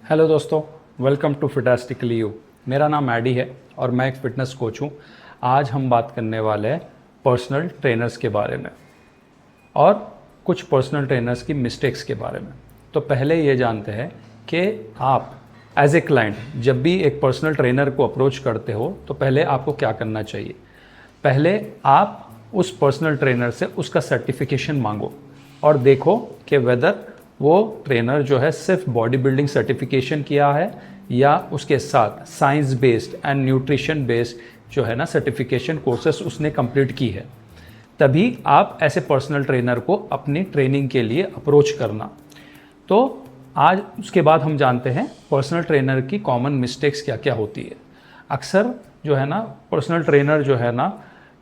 Hello दोस्तों, welcome to फिटास्टिकली you. मेरा नाम एडी है और मैं एक फ़िटनेस कोच हूँ। आज हम बात करने वाले हैं पर्सनल ट्रेनर्स के बारे में और कुछ पर्सनल ट्रेनर्स की मिस्टेक्स के बारे में। तो पहले ये जानते हैं कि आप एज ए क्लाइंट जब भी एक पर्सनल ट्रेनर को अप्रोच करते हो तो पहले आपको क्या करना चाहिए। पहले आप उस पर्सनल ट्रेनर से उसका सर्टिफिकेशन मांगो और देखो कि वेदर वो ट्रेनर जो है सिर्फ बॉडी बिल्डिंग सर्टिफिकेशन किया है या उसके साथ science based and nutrition based जो है ना सर्टिफिकेशन कोर्सेस उसने कंप्लीट की है। तभी आप ऐसे पर्सनल ट्रेनर को अपनी ट्रेनिंग के लिए अप्रोच करना। तो आज उसके बाद हम जानते हैं पर्सनल ट्रेनर की कॉमन मिस्टेक्स क्या क्या होती है। अक्सर जो है ना पर्सनल ट्रेनर जो है ना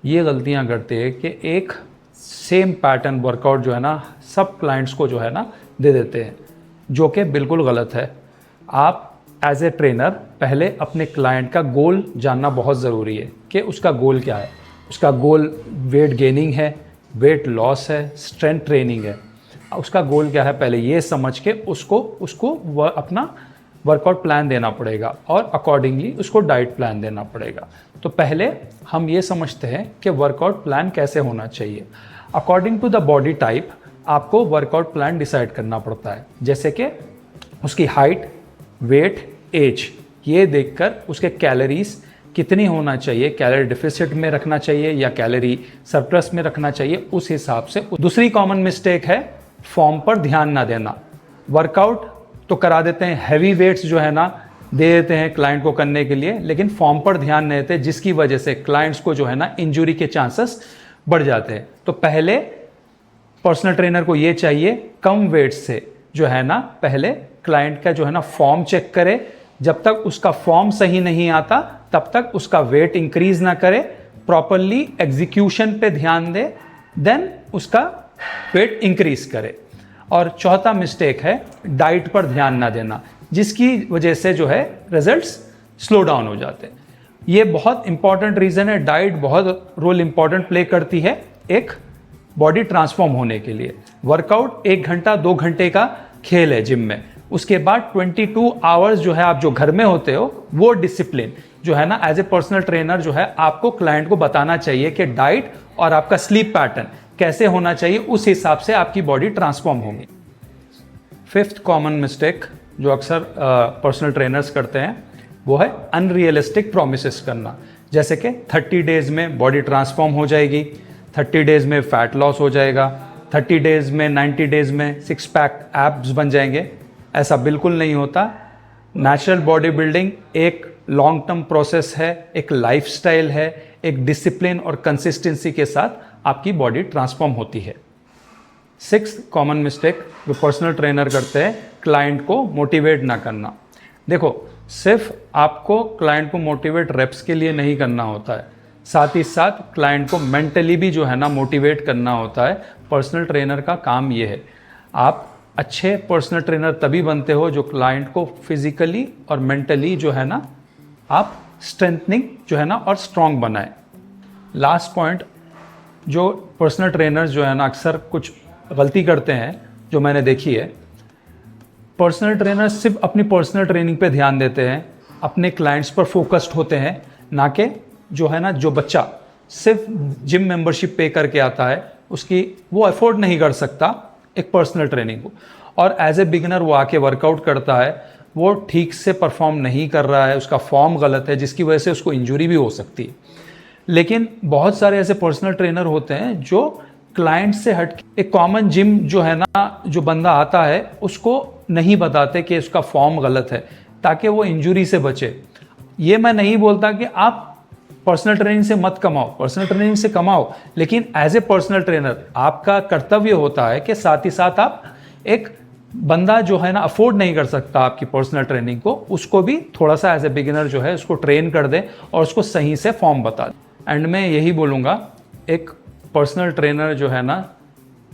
ये गलतियां करते हैं कि एक सेम पैटर्न वर्कआउट जो है ना सब क्लाइंट्स को जो है ना दे देते हैं, जो कि बिल्कुल गलत है। आप एज ए ट्रेनर पहले अपने क्लाइंट का गोल जानना बहुत ज़रूरी है कि उसका गोल क्या है। उसका गोल वेट गेनिंग है, वेट लॉस है, स्ट्रेंथ ट्रेनिंग है, उसका गोल क्या है पहले ये समझ के उसको अपना वर्कआउट प्लान देना पड़ेगा और अकॉर्डिंगली उसको डाइट प्लान देना पड़ेगा। तो पहले हम ये समझते हैं कि वर्कआउट प्लान कैसे होना चाहिए। According to the body type आपको वर्कआउट प्लान डिसाइड करना पड़ता है, जैसे कि उसकी हाइट, वेट, एज, ये देखकर उसके कैलोरीज कितनी होना चाहिए, कैलोरी डिफिसिट में रखना चाहिए या कैलोरी सरप्लस में रखना चाहिए, उस हिसाब से। दूसरी कॉमन मिस्टेक है फॉर्म पर ध्यान ना देना। वर्कआउट तो करा देते हैं, हैवी वेट्स जो है ना दे देते हैं क्लाइंट को करने के लिए, लेकिन फॉर्म पर ध्यान नहीं देते, जिसकी वजह से क्लाइंट्स को जो है ना इंजरी के चांसेस बढ़ जाते हैं। तो पहले पर्सनल ट्रेनर को ये चाहिए कम वेट से जो है ना पहले क्लाइंट का जो है ना फॉर्म चेक करे। जब तक उसका फॉर्म सही नहीं आता तब तक उसका वेट इंक्रीज ना करे, प्रॉपरली एग्जीक्यूशन पे ध्यान दे, देन उसका वेट इंक्रीज करे। और चौथा मिस्टेक है डाइट पर ध्यान ना देना, जिसकी वजह से जो है रिजल्ट्स स्लो डाउन हो जाते हैं। ये बहुत इंपॉर्टेंट रीज़न है। डाइट बहुत रोल इंपॉर्टेंट प्ले करती है एक बॉडी ट्रांसफॉर्म होने के लिए। वर्कआउट 1 घंटा 2 घंटे का खेल है जिम में, उसके बाद 22 आवर्स जो है आप जो घर में होते हो वो डिसिप्लिन जो है ना एज ए पर्सनल ट्रेनर जो है आपको क्लाइंट को बताना चाहिए कि डाइट और आपका स्लीप पैटर्न कैसे होना चाहिए, उस हिसाब से आपकी बॉडी ट्रांसफॉर्म होगी। 5th कॉमन मिस्टेक जो अक्सर पर्सनल ट्रेनर्स करते हैं वो है अनरियलिस्टिक प्रॉमिसेस करना, जैसे कि 30 डेज में बॉडी ट्रांसफॉर्म हो जाएगी, 30 डेज में फैट लॉस हो जाएगा, 30 डेज में 90 डेज में 6 पैक एब्स बन जाएंगे। ऐसा बिल्कुल नहीं होता। नेचुरल बॉडी बिल्डिंग एक लॉन्ग टर्म प्रोसेस है, एक लाइफस्टाइल है, एक डिसिप्लिन और कंसिस्टेंसी के साथ आपकी बॉडी ट्रांसफॉर्म होती है। 6th कॉमन मिस्टेक जो पर्सनल ट्रेनर करते हैं क्लाइंट को मोटिवेट ना करना। देखो, सिर्फ आपको क्लाइंट को मोटिवेट रेप्स के लिए नहीं करना होता है, साथ ही साथ क्लाइंट को मेंटली भी जो है ना मोटिवेट करना होता है। पर्सनल ट्रेनर का काम ये है। आप अच्छे पर्सनल ट्रेनर तभी बनते हो जो क्लाइंट को फिजिकली और मेंटली जो है ना आप स्ट्रेंथनिंग जो है ना और स्ट्रॉन्ग बनाए। लास्ट पॉइंट जो पर्सनल ट्रेनर जो है ना अक्सर कुछ गलती करते हैं जो मैंने देखी है, पर्सनल ट्रेनर सिर्फ अपनी पर्सनल ट्रेनिंग पे ध्यान देते हैं, अपने क्लाइंट्स पर फोकस्ड होते हैं, ना कि जो है ना जो बच्चा सिर्फ जिम मेंबरशिप पे करके आता है उसकी वो अफोर्ड नहीं कर सकता एक पर्सनल ट्रेनिंग को, और एज ए बिगिनर वो आके वर्कआउट करता है, वो ठीक से परफॉर्म नहीं कर रहा है, उसका फॉर्म गलत है, जिसकी वजह से उसको इंजरी भी हो सकती है। लेकिन बहुत सारे ऐसे पर्सनल ट्रेनर होते हैं जो क्लाइंट से हट एक कॉमन जिम जो है ना जो बंदा आता है उसको नहीं बताते कि उसका फॉर्म गलत है, ताकि वो इंजरी से बचे। ये मैं नहीं बोलता कि आप पर्सनल ट्रेनिंग से मत कमाओ, पर्सनल ट्रेनिंग से कमाओ, लेकिन एज ए पर्सनल ट्रेनर आपका कर्तव्य होता है कि साथ ही साथ आप एक बंदा जो है ना अफोर्ड नहीं कर सकता आपकी पर्सनल ट्रेनिंग को, उसको भी थोड़ा सा एज ए बिगिनर जो है उसको ट्रेन कर दे और उसको सही से फॉर्म बता दे। एंड मैं यही बोलूँगा, एक पर्सनल ट्रेनर जो है ना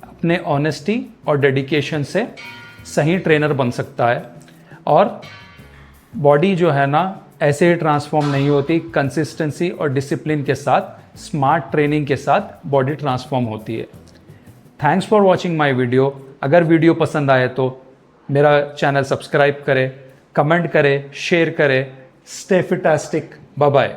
अपने ऑनेस्टी और डेडिकेशन से सही ट्रेनर बन सकता है, और बॉडी जो है ना ऐसे ही ट्रांसफॉर्म नहीं होती, कंसिस्टेंसी और डिसिप्लिन के साथ, स्मार्ट ट्रेनिंग के साथ बॉडी ट्रांसफॉर्म होती है। Thanks for watching my video. अगर वीडियो पसंद आए तो मेरा चैनल सब्सक्राइब करें, कमेंट करें, शेयर करें। Stay fitastic, bye bye.